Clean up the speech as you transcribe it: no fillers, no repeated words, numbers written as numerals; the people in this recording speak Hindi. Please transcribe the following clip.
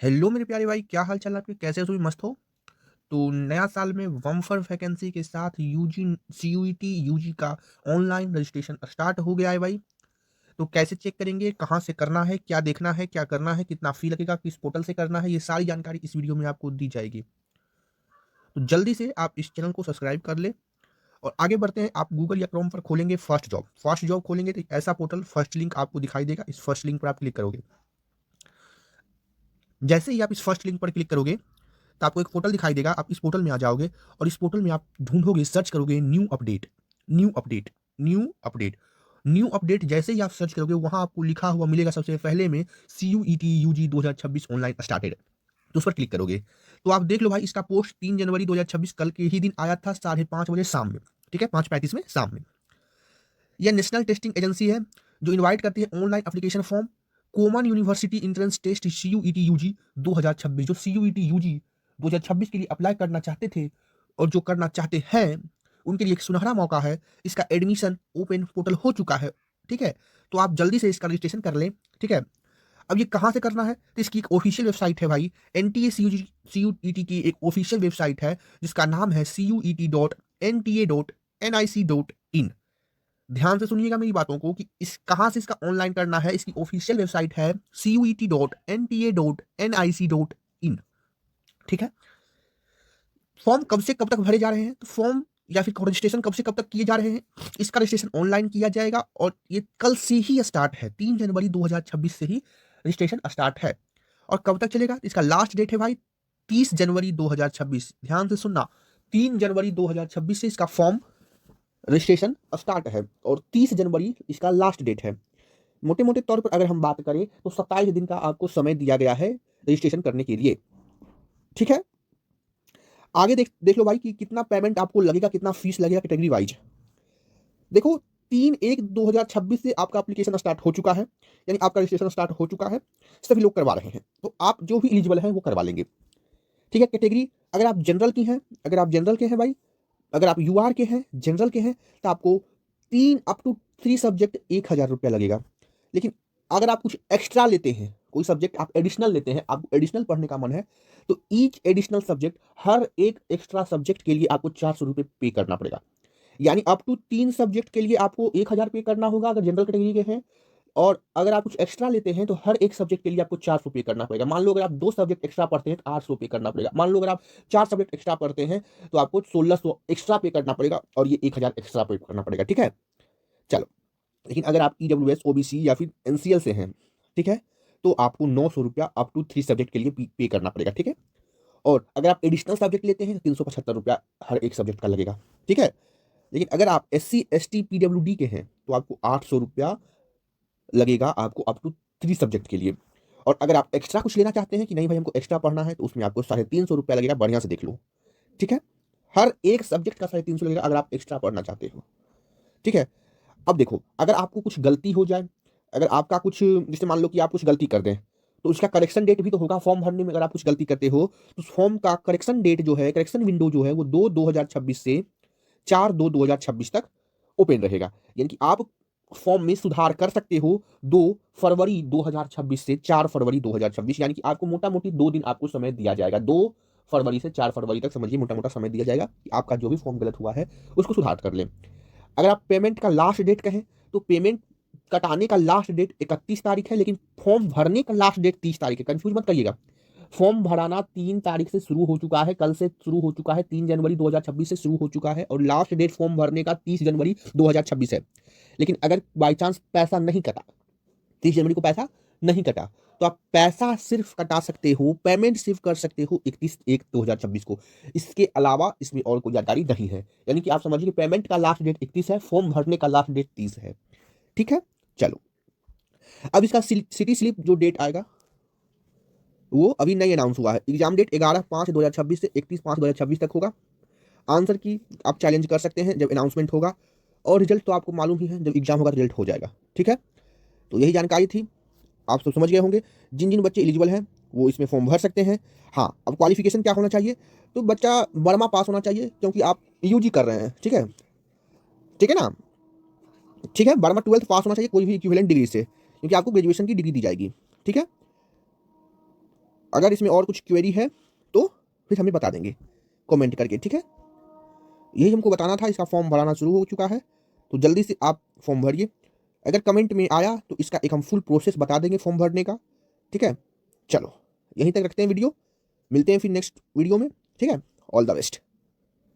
हेलो मेरे प्यारे भाई, क्या हाल चाल आपके? कैसे हो? सभी मस्त हो? तो नया साल में बम्पर वैकेंसी के साथ यूजी सीयूईटी यूजी का ऑनलाइन रजिस्ट्रेशन स्टार्ट हो गया है भाई। तो कैसे चेक करेंगे, कहाँ से करना है, क्या देखना है, क्या करना है, कितना फी लगेगा, किस पोर्टल से करना है, ये सारी जानकारी इस वीडियो में आपको दी जाएगी। तो जल्दी से आप इस चैनल को सब्सक्राइब कर ले और आगे बढ़ते हैं। आप गूगल या क्रोम पर खोलेंगे फर्स्ट जॉब खोलेंगे तो एक ऐसा पोर्टल फर्स्ट लिंक आपको दिखाई देगा। इस फर्स्ट लिंक पर आप क्लिक करोगे। जैसे ही आप इस फर्स्ट लिंक पर क्लिक करोगे तो आपको एक पोर्टल दिखाई देगा। आप इस पोर्टल में आ जाओगे और इस पोर्टल में आप ढूंढोगे, सर्च करोगे new update, new update, new update. New update जैसे ही आप सर्च करोगे वहां आपको लिखा हुआ मिलेगा सबसे पहले में CUET UG 2026 ऑनलाइन स्टार्टेड। तो उस पर क्लिक करोगे तो आप देख लो भाई, इसका पोस्ट 3 जनवरी 2026 कल के ही दिन आया था 5:30 बजे शाम में। ठीक है, 5:35 में शाम में। यह नेशनल टेस्टिंग एजेंसी है जो इनवाइट करती है online application form common university entrance test CUET UG 2026। जो CUET UG 2026 के लिए अप्लाई करना चाहते थे और जो करना चाहते हैं उनके लिए एक सुनहरा मौका है। इसका एडमिशन ओपन पोर्टल हो चुका है। ठीक है, तो आप जल्दी से इसका रजिस्ट्रेशन कर लें। ठीक है, अब ये कहाँ से करना है तो इसकी एक ऑफिशियल वेबसाइट है भाई। NTA CUET की एक ऑफिशियल वेबसाइट है जिसका नाम है CUET.nta.nic.in। ध्यान से सुनिएगा मेरी बातों को कि इस कहाँ से इसका ऑनलाइन करना है। इसकी ऑफिशियल वेबसाइट है CUET.nta.nic.in। ठीक है, फॉर्म कब से कब तक भरे जा रहे हैं तो फॉर्म या फिर रजिस्ट्रेशन कब से कब तक किए जा रहे हैं। इसका रजिस्ट्रेशन ऑनलाइन किया जाएगा और ये कल से ही स्टार्ट है। 3 जनवरी 2026 से ही रजिस्ट्रेशन स्टार्ट है। और कब तक चलेगा? इसका लास्ट डेट है भाई 30 जनवरी 2026। ध्यान से सुनना, 3 जनवरी 2026 से इसका फॉर्म रजिस्ट्रेशन स्टार्ट है और 30 जनवरी इसका लास्ट डेट है। मोटे मोटे तौर पर अगर हम बात करें तो 27 दिन का आपको समय दिया गया है रजिस्ट्रेशन करने के लिए। ठीक है, आगे देख देख लो भाई कि कितना पेमेंट आपको लगेगा, कितना फीस लगेगा कैटेगरी वाइज। देखो, 3/1/2026 से आपका एप्लीकेशन स्टार्ट हो चुका है, यानी आपका रजिस्ट्रेशन स्टार्ट हो चुका है। सभी लोग करवा रहे हैं तो आप जो भी एलिजिबल हैं वो करवा लेंगे। ठीक है, कैटेगरी अगर आप जनरल की हैं, अगर आप जनरल के हैं भाई, अगर आप UR के हैं, जनरल के हैं, तो आपको 3 सब्जेक्ट 1,000 रुपया लगेगा। लेकिन अगर आप कुछ एक्स्ट्रा लेते हैं, कोई सब्जेक्ट आप एडिशनल लेते हैं, आपको एडिशनल पढ़ने का मन है, तो ईच एडिशनल सब्जेक्ट, हर एक एक्स्ट्रा सब्जेक्ट के लिए आपको 400 रुपये पे करना पड़ेगा। यानी अप टू 3 सब्जेक्ट के लिए आपको 1,000 पे करना होगा अगर जनरल कैटेगरी के हैं। और अगर आप कुछ एक्स्ट्रा लेते हैं तो हर एक सब्जेक्ट के लिए आपको 400 पे करना पड़ेगा। मान लो अगर आप 2 सब्जेक्ट एक्स्ट्रा पढ़ते हैं तो 800 पे करना पड़ेगा। मान लो अगर आप 4 सब्जेक्ट एक्स्ट्रा पढ़ते हैं तो आपको 1600 एक्स्ट्रा पे करना पड़ेगा और ये 1,000 एक्स्ट्रा पे करना पड़ेगा। ठीक है, चलो। लेकिन अगर आप EWS OBC या फिर NCL से हैं, ठीक है, तो आपको 900 रुपया अप टू 3 सब्जेक्ट के लिए पे करना पड़ेगा। ठीक है, और अगर आप एडिशनल सब्जेक्ट लेते हैं तो 375 रुपया हर एक सब्जेक्ट का लगेगा। ठीक है, लेकिन अगर आप SC ST PWD के हैं तो आपको 800 रुपया लगेगा आपको अप टू 3 सब्जेक्ट के लिए। और अगर आप एक्स्ट्रा कुछ लेना चाहते हैं कि नहीं भाई हमको एक्स्ट्रा पढ़ना है, तो उसमें आपको 350 रुपया लगेगा। बढ़िया से देख लो। ठीक है, हर एक सब्जेक्ट का 350 लगेगा अगर आप एक्स्ट्रा पढ़ना चाहते हो। ठीक है, अब देखो, अगर आपको कुछ गलती हो जाए, अगर आपका कुछ, जैसे मान लो कि आप कुछ गलती कर दें, तो उसका करेक्शन डेट भी तो होगा फॉर्म भरने में। अगर आप कुछ गलती करते हो तो फॉर्म का करेक्शन डेट जो है, करेक्शन विंडो जो है वो 2/2026 से 4/2/2026 तक ओपन रहेगा। यानी कि आप फॉर्म में सुधार कर सकते हो 2 फरवरी 2026 से 4 फरवरी 2026। यानी कि आपको मोटा मोटी 2 दिन आपको समय दिया जाएगा। 2 फरवरी से 4 फरवरी तक समझिए मोटा मोटा समय दिया जाएगा कि आपका जो भी फॉर्म गलत हुआ है उसको सुधार कर लें। अगर आप पेमेंट का लास्ट डेट कहें तो पेमेंट कटाने का लास्ट डेट 31 तारीख है, लेकिन फॉर्म भरने का लास्ट डेट 30 तारीख है। कंफ्यूज मत करिएगा। फॉर्म भराना 3 तारीख से शुरू हो चुका है, कल से शुरू हो चुका है, 3 जनवरी 2026 से शुरू हो चुका है और लास्ट डेट फॉर्म भरने का 30 जनवरी 2026 है। लेकिन अगर बाई चांस पैसा नहीं कटा, 30 जनवरी को पैसा नहीं कटा, तो आप पैसा सिर्फ कटा सकते हो, पेमेंट सिर्फ कर सकते हो 31/1/2026 को। इसके अलावा इसमें और कोई जानकारी नहीं है। यानी कि आप समझिए कि पेमेंट का लास्ट डेट 31 है, फॉर्म भरने का लास्ट डेट 30 है। ठीक है, चलो। अब इसका सिटी स्लिप जो डेट आएगा वो अभी नहीं अनाउंस हुआ है। एग्जाम डेट 11/5/2026 से 31/5/2026 तक होगा। आंसर की आप चैलेंज कर सकते हैं जब अनाउंसमेंट होगा, और रिजल्ट तो आपको मालूम ही है, जब एग्जाम होगा तो रिजल्ट हो जाएगा। ठीक है, तो यही जानकारी थी, आप सब समझ गए होंगे। जिन जिन बच्चे एलिजिबल हैं वो इसमें फॉर्म भर सकते हैं। हाँ, अब क्वालिफिकेशन क्या होना चाहिए, तो बच्चा बर्मा पास होना चाहिए क्योंकि आप यूजी कर रहे हैं। ठीक है, ठीक है ना। ठीक है, बर्मा 12th पास होना चाहिए कोई भी इक्विवेलेंट डिग्री से, क्योंकि आपको ग्रेजुएशन की डिग्री दी जाएगी। ठीक है, अगर इसमें और कुछ क्वेरी है तो फिर हमें बता देंगे कमेंट करके, ठीक है। यही हमको बताना था। इसका फॉर्म भराना शुरू हो चुका है, तो जल्दी से आप फॉर्म भरिए। अगर कमेंट में आया तो इसका एक हम फुल प्रोसेस बता देंगे फॉर्म भरने का, ठीक है। चलो यहीं तक रखते हैं वीडियो, मिलते हैं फिर नेक्स्ट वीडियो में, ठीक है। All the best.